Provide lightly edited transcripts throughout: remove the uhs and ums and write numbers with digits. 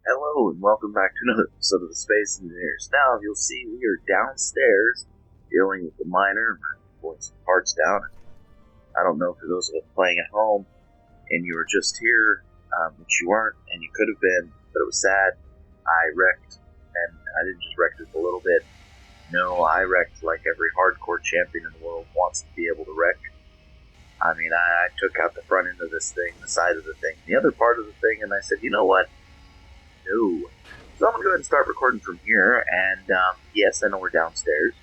Hello and welcome back to another episode of the Space Engineers. Now you'll see we are downstairs dealing with the miner. We're pulling some parts down. I don't know for those of us playing at home and you were just here, which you weren't and you could have been, but it was sad. I wrecked, and I didn't just wreck just a little bit. No, I wrecked like every hardcore champion in the world wants to be able to wreck. I mean, I took out the front end of this thing, the side of the thing, the other part of the thing, and I said, you know what? No. So I'm going to go ahead and start recording from here, and yes, I know we're downstairs,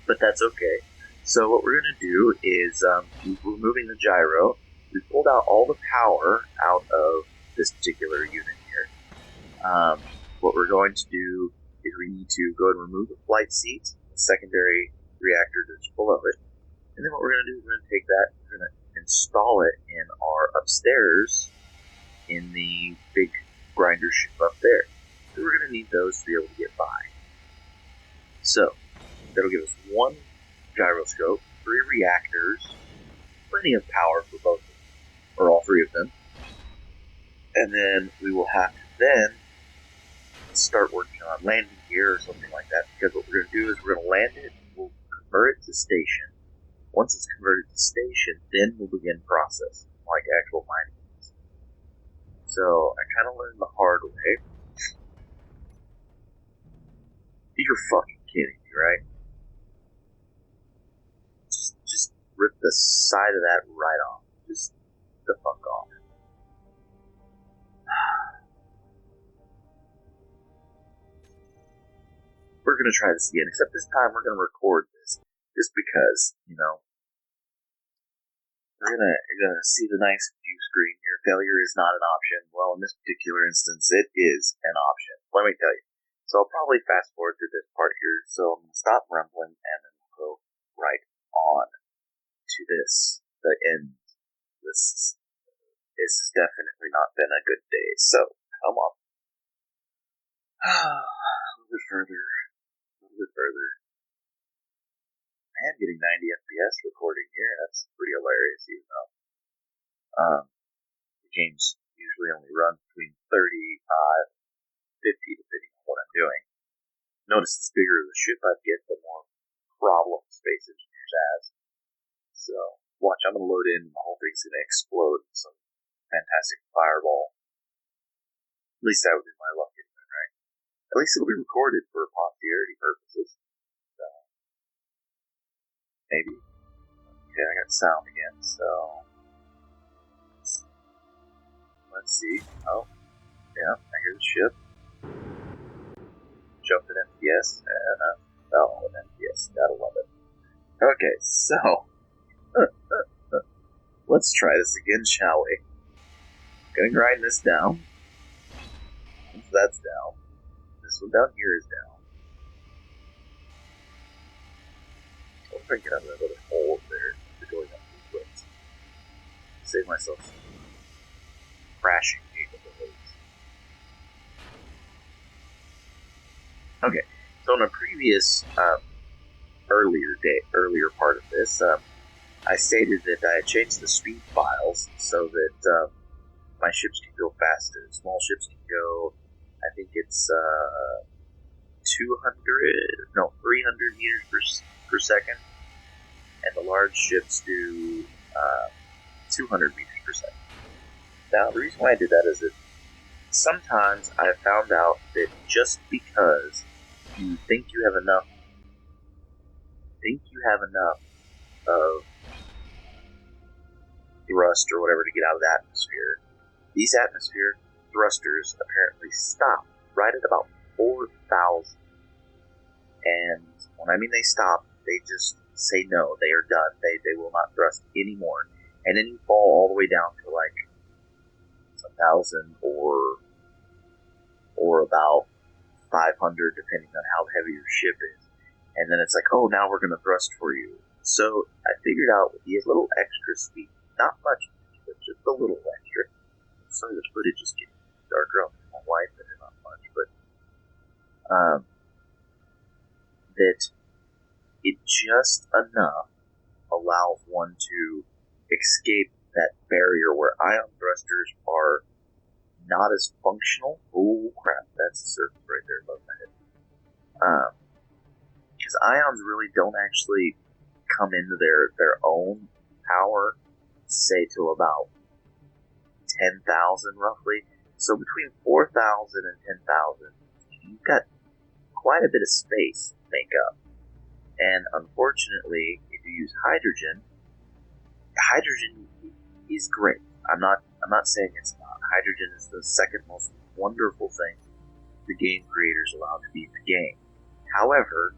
but that's okay. So what we're going to do is, we're removing the gyro. We pulled out all the power out of this particular unit here. What we're going to do is we need to go ahead and remove the flight seat, the secondary reactor that's below it, and then what we're going to do is we're going to take that, we're going to install it in our upstairs in the big grinder ship up there. So we're going to need those to be able to get by. So, that'll give us one gyroscope, 3 reactors, plenty of power for both of them, or all 3 of them. And then we will have to then start working on landing gear or something like that, because what we're going to do is we're going to land it, we'll convert it to station. Once it's converted to station, then we'll begin process, like actual mining. So, I kind of learned the hard way. You're fucking kidding me, right? Just rip the side of that right off. Just the fuck off. We're gonna try this again, except this time we're gonna record this. Just because, you know, you're gonna see the nice view screen here. Failure is not an option. Well, in this particular instance, it is an option. Let me tell you. So I'll probably fast forward through this part here. So I'm gonna stop rumbling and then we'll go right on to this. The end. This has definitely not been a good day. So come on. A little bit further. I am getting 90 FPS recording here. That's pretty hilarious, even though the games usually only run between 35 and 50, depending on what I'm doing. Notice the bigger the ship I get, the more problems Space Engineers has. So, watch, I'm going to load in and the whole thing's going to explode in some fantastic fireball. At least that would be my luck anyway, right? At least it'll be recorded for posterity purposes. Maybe. Okay, I got sound again, so let's see. Oh, yeah, I hear the ship. Jumped in FPS, and fell in FPS. Gotta love it. Okay, so let's try this again, shall we? Gonna grind this down. Once that's down, this one down here is down. I'm thinking I'm gonna go to a hole there to going up these ways. Save myself some crashing capabilities. Okay, so in a previous earlier part of this, I stated that I had changed the speed files so that my ships can go faster. Small ships can go, I think it's 300 meters per second. And the large ships do 200 meters per second. Now, the reason why I did that is that sometimes I have found out that just because you think you have enough of thrust or whatever to get out of the atmosphere, these atmosphere thrusters apparently stop right at about 4,000. And when I mean they stop, they just say no, they are done. They will not thrust anymore. And then you fall all the way down to like 1,000 or about 500, depending on how heavy your ship is. And then it's like, oh, now we're going to thrust for you. So I figured out with the little extra speed, not much, but just a little extra. Sorry, the footage is getting darker on my light, but not much. But that it just enough allows one to escape that barrier where ion thrust thrusters are not as functional. Oh crap, that's the surface right there above my head. Because ions really don't actually come into their own power, say till about 10,000 roughly. So between 4,000 and 10,000, you've got quite a bit of space to make up. And unfortunately, if you use hydrogen is great. I'm not saying it's not. Hydrogen is the second most wonderful thing the game creators allow to be in the game. However,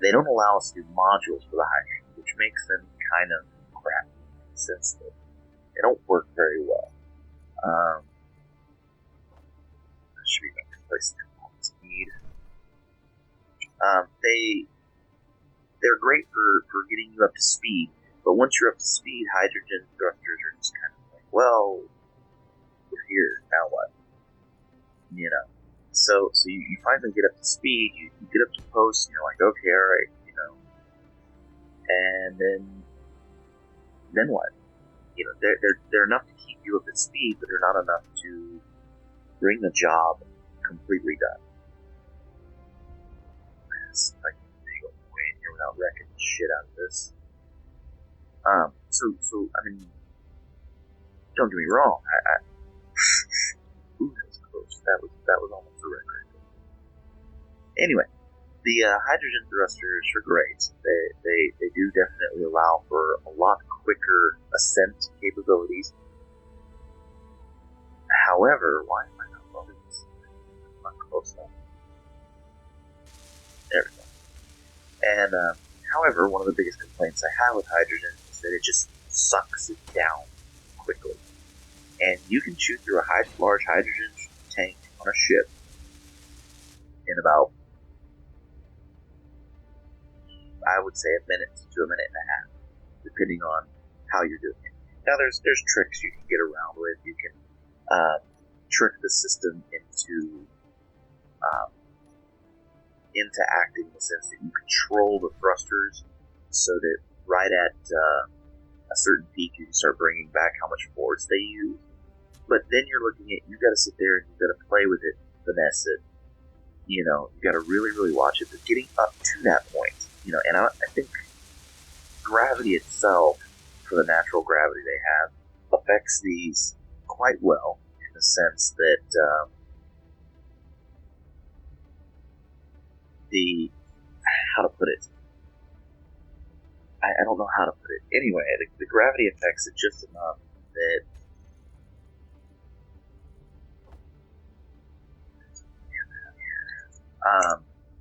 they don't allow us to do modules for the hydrogen, which makes them kind of crappy, since they don't work very well. That should be my place components need. They're great for getting you up to speed, but once you're up to speed, hydrogen thrusters are just kind of like, well, we're here, now what? You know. So you finally get up to speed, you get up to post, and you're like, okay, alright, and then what? They're enough to keep you up to speed, but they're not enough to bring the job completely done. It's like go way in here without wrecking the shit out of this. So I mean, don't get me wrong. Ooh, that was close. That was almost a wreck right there. Anyway, the hydrogen thrusters are great. They do definitely allow for a lot quicker ascent capabilities. However, why am I not loading this? I'm not close enough. There we go. And however, one of the biggest complaints I have with hydrogen is that it just sucks it down quickly. And you can shoot through a large hydrogen tank on a ship in about, I would say, a minute to a minute and a half, depending on how you're doing it. Now, there's tricks you can get around with. You can trick the system into acting in the sense that you control the thrusters so that right at a certain peak you can start bringing back how much force they use. But then you're looking at, you've got to sit there and you've got to play with it, finesse it. You've got to really, really watch it. But getting up to that point, and I think gravity itself, for the natural gravity they have, affects these quite well in the sense that how to put it? I don't know how to put it. Anyway, the gravity affects it just enough that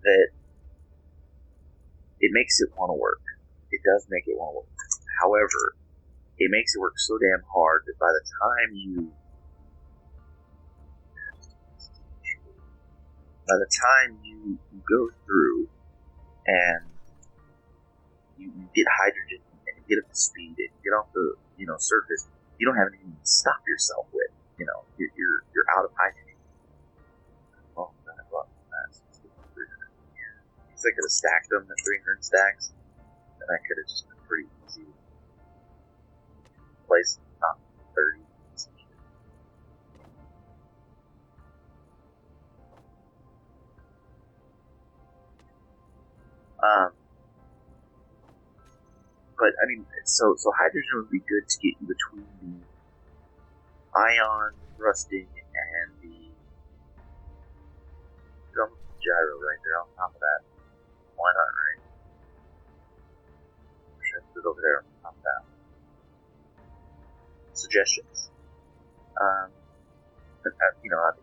that it makes it want to work. It does make it want to work. However, it makes it work so damn hard that by the time you go through and you get hydrogen and you get up to speed and you get off the surface, you don't have anything to stop yourself with. You're out of hydrogen. Oh, I thought that. I could have stacked them at 300 stacks, and I could have just been pretty easy. Place top 30. But I mean, so hydrogen would be good to get you between the ion thrusting and the gyro right there on top of that. Why not, right? Should put it over there on top of that. Suggestions. I think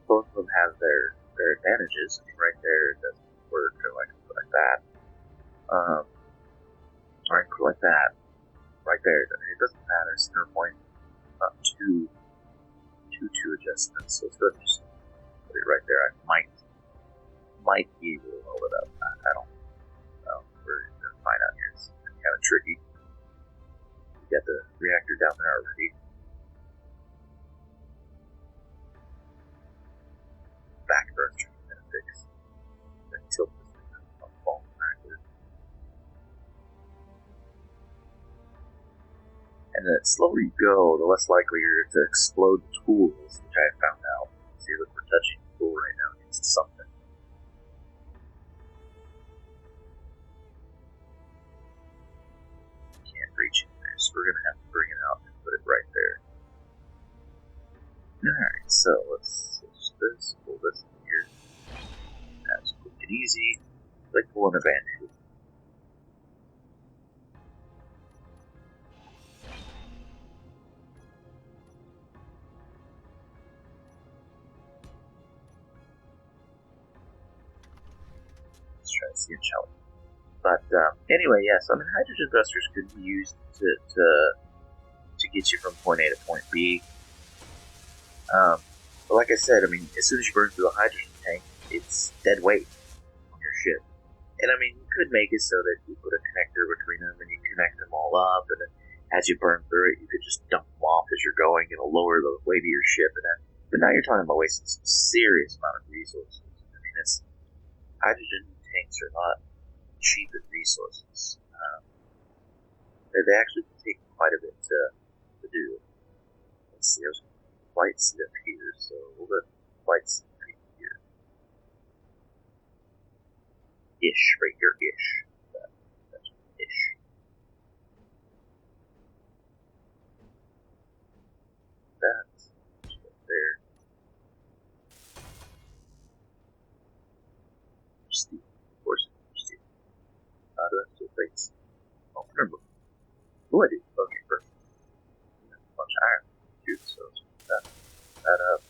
both of them have their advantages. I mean, right there it doesn't work, or like that. Or I can put it like that. Right there. I mean, it doesn't matter. Center point, not two adjustments. So let's go ahead and just put it right there. I might be able to hold it up. I don't know. We're going to find out here. It's kind of tricky. We got the reactor down there already. Back thruster I'm going to fix. Then tilt this thing up, fall backward. And the slower you go, the less likely you're to explode tools, which I have found out. See, look, we're touching the tool right now against something. Can't reach it there, so we're going to have to bring it out and put it right there. Alright, so let's switch this, pull this in here. That's quick and easy, like pulling a band-aid. Let's try to see it, shall we? But anyway, yes, I mean, hydrogen thrusters could be used to get you from point A to point B. But like I said, I mean, as soon as you burn through a hydrogen tank, it's dead weight on your ship. And I mean, you could make it so that you put a connector between them and you connect them all up, and then as you burn through it, you could just dump them off as you're going. It'll lower the weight of your ship. But now you're talking about wasting some serious amount of resources. I mean, hydrogen tanks are not cheap in resources. They actually can take quite a bit to do. Let's see, there's flight seat up here, so we'll go flight seat right here. Ish, right here, ish. That's ish. That's right there. Steve, of course, Steve. Do I have to face? Oh, remember. Oh, I do. Okay, perfect. A bunch of iron. Shoot, so that up,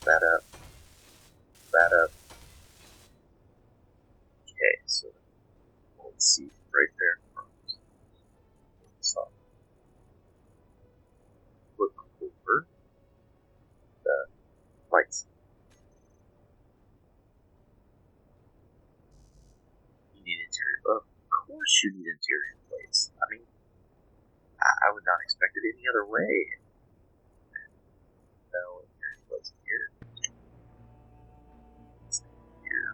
that up, that up. Okay, so let's see right there. So look over the lights. You need interior. Of course, you need interior plates. I mean, I would not expect it any other way. No interior plates here. Here.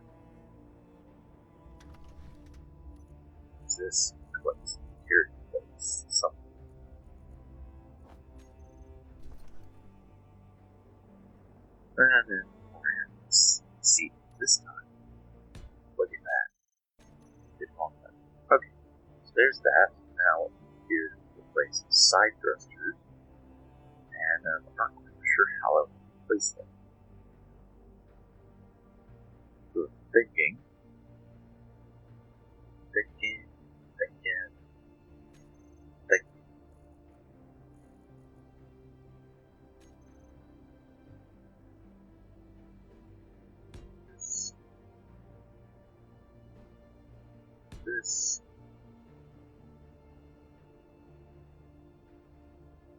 What's this? What's interior plates? Something. And then let's see this time. Look at that. Okay, so there's that. Now here's the place side thrusters, and I'm not quite sure how I would place them. So thinking. This.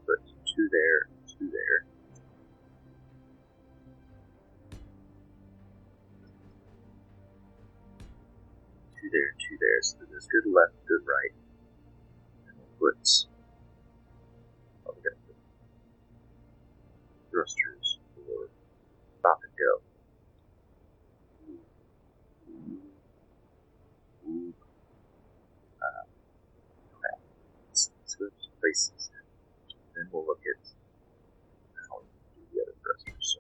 Put two there, two there. Two there, two there. So there's good left, good right. And we'll put. Oh, we gotta put thrusters for stop and go. Ooh. Crap. Let's go to places. Then we'll look at how we can do the other thrusters. So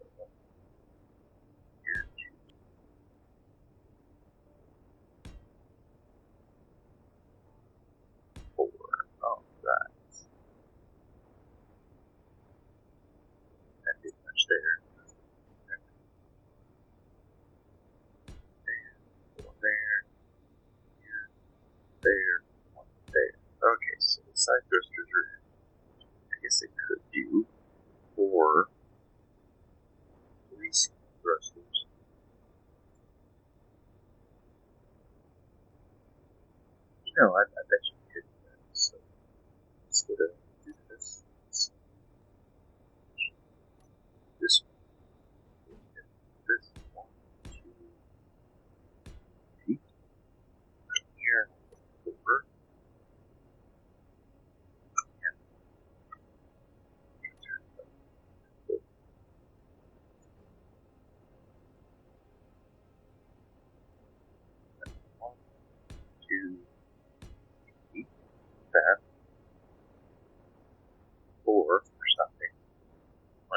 here, two. Four. Oh, that. That did much there. One there. Here. There. One there. Okay, so the side thrusters are, I guess they could do 4 3 thrusters. You know, I bet you could do that. So let's go to do this. This one. This 1, 2, 3. Here, 4.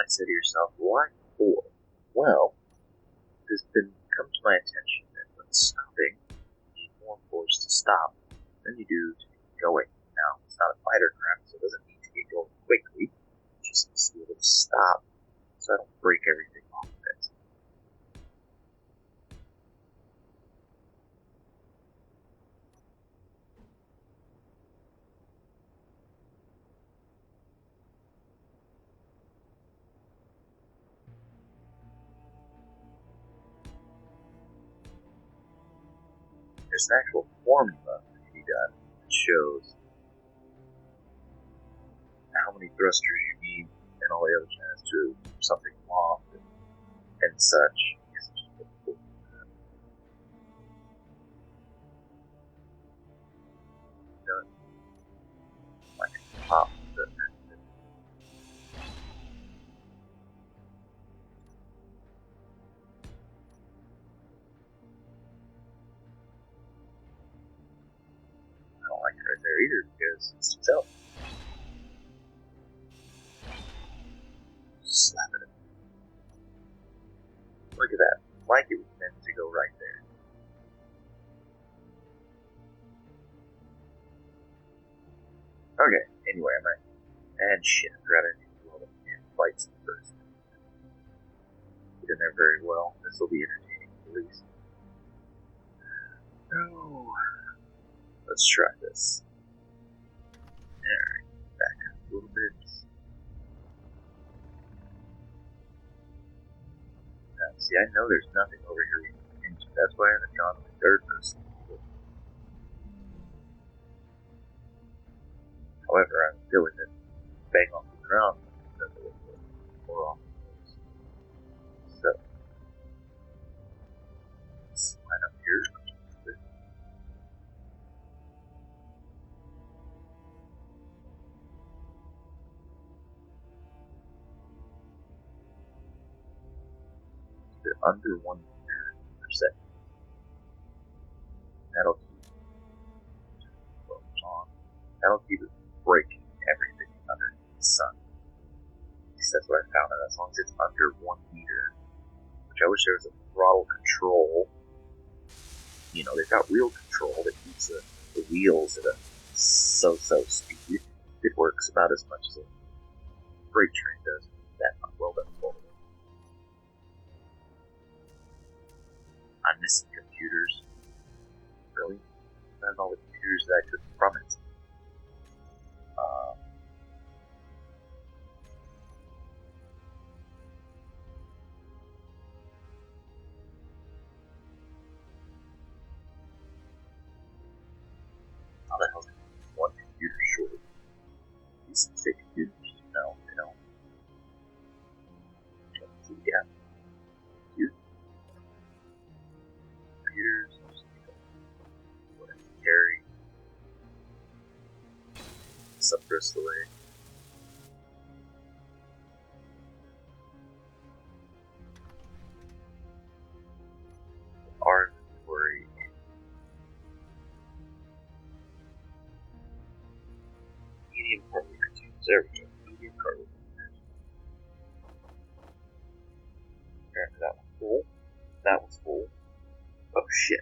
might say to yourself, why 4? Well, it has come to my attention that when stopping, you need more force to stop than you do to get going. Now, it's not a fighter craft, so it doesn't need to get going quickly. It just needs to be able to stop so I don't break everything off of it. There's an actual formula that can be done that shows how many thrusters you need and all the other jazz to something off and such. Like a pop. I don't like it right there either because it sticks out. Slap it. Look at that. Like it was meant to go right there. Okay, anyway, I might. And shit, I'd rather do all the fights first. Get in there very well. This will be entertaining at least. Oh. Let's try this. Alright, back up a little bit. Now, see, I know there's nothing over here we can get into. That's why I haven't gone to the third person. However, I'm feeling that bang off the ground does a little bit more often. So, let's line up here. Under 1 meter per second. That'll keep That'll keep it breaking everything underneath the sun. At least that's what I found. And as long as it's under 1 meter, which I wish there was a throttle control. You know, they've got wheel control that keeps the wheels at a so-so speed. It works about as much as a freight train does. That not well done for me. I'm missing computers. Really? Not all the computers that I took from it. How the hell's one computer short? These state computers, no, they don't. Yeah. Computers, what I can carry. Suppress away. Our inventory. Medium cargo containers. There we go. Medium cargo containers. Apparently that was full. That was full. Oh shit.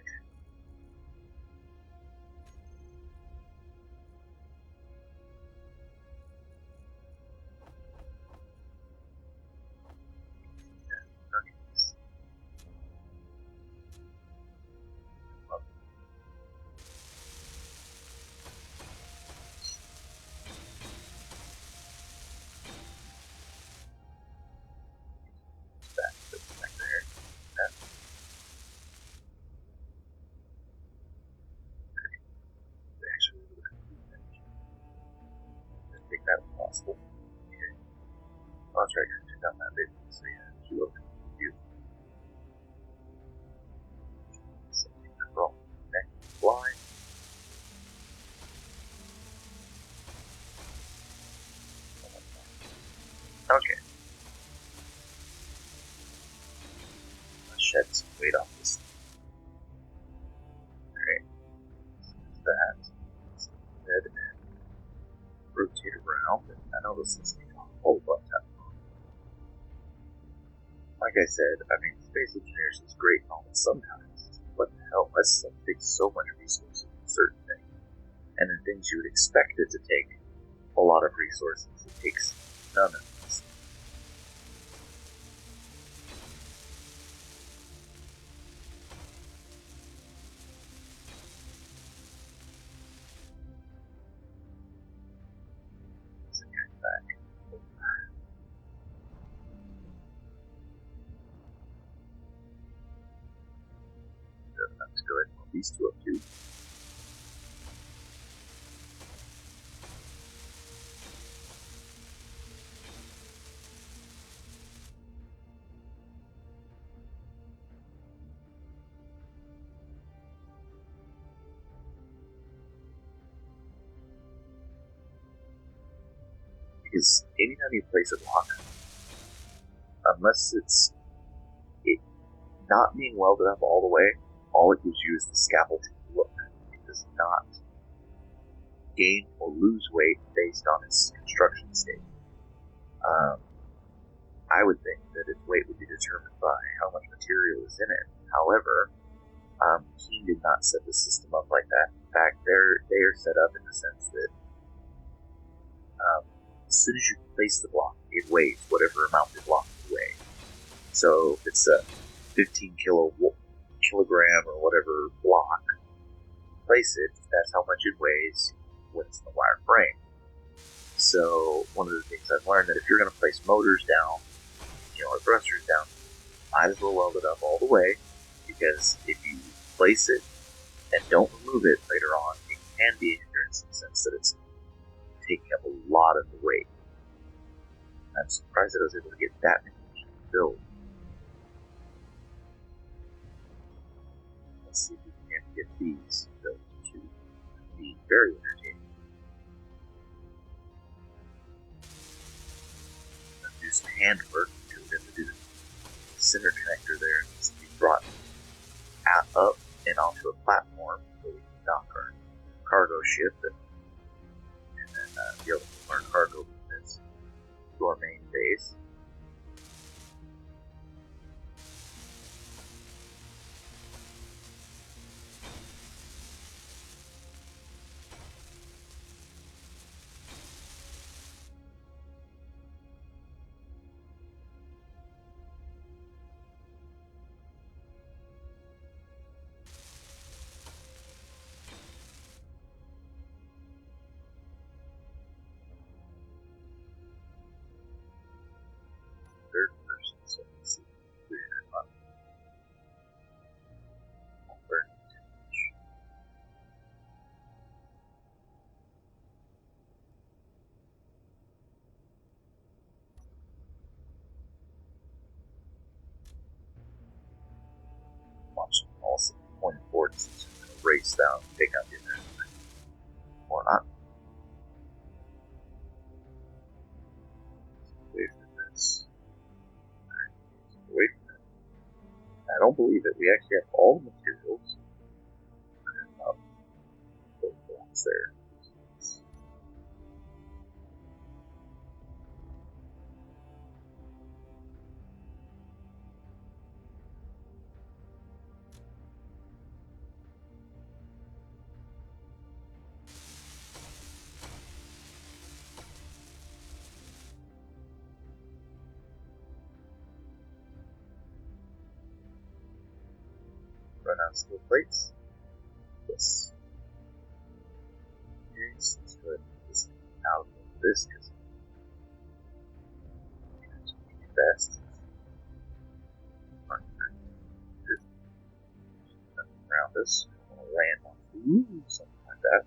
That was possible. Okay. Oh, that's right, I took out that bit. So yeah, keep looking. So, roll. Next, fly. Okay. Let's shed some weight off this. Okay. That. Let's go ahead and rotate around. And I know this is a whole bunch of time. like I said, I mean, space engineers is great and all, but sometimes, what the hell, that stuff takes so much resources in certain things. And in things you would expect it to take a lot of resources, it takes none of this. Let's go ahead and put these two up too. Because anytime you place a block, unless it's not being welded up all the way, all it gives you is the scaffolding look. It does not gain or lose weight based on its construction state. I would think that its weight would be determined by how much material is in it. However, Keen did not set the system up like that. In fact, they are set up in the sense that as soon as you place the block, it weighs whatever amount the block will weigh. So if it's a 15 kilogram or whatever block, place it, that's how much it weighs when it's in the wire frame. So one of the things I've learned that if you're going to place motors down, or thrusters down, might as well weld it up all the way, because if you place it and don't remove it later on, it can be a hindrance in the sense that it's taking up a lot of the weight. I'm surprised that I was able to get that many built. Let's see if we can get these built to be very entertaining. I'm going to do some handwork. We're going to do the center connector there. It needs to be brought up and onto a platform so we can dock our cargo ship and then be able to move our cargo units to our main base. Third person, so let's see if we're not burning too much. Watching also pointing forward, so it's going to race down and take out the other end. Or not. Away from this. Away from it. I don't believe it. We actually have all the materials. Those blocks there. Run out steel plates. Yes. Okay, so let's go ahead and get this out of this because it's the best. Around us. I want to land on something like that.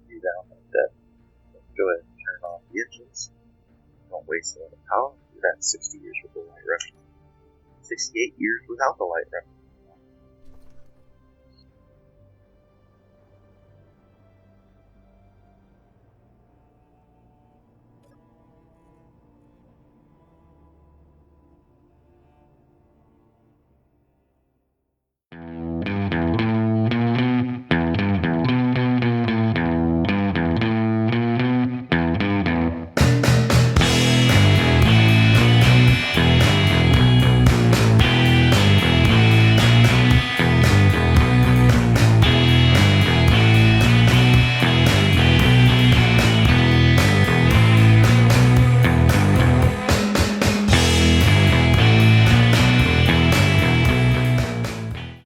Do that like that. Let's go ahead and turn off the engines. Don't waste a lot of power. Do that 60 years with the light refuge. 68 years without the light refuge.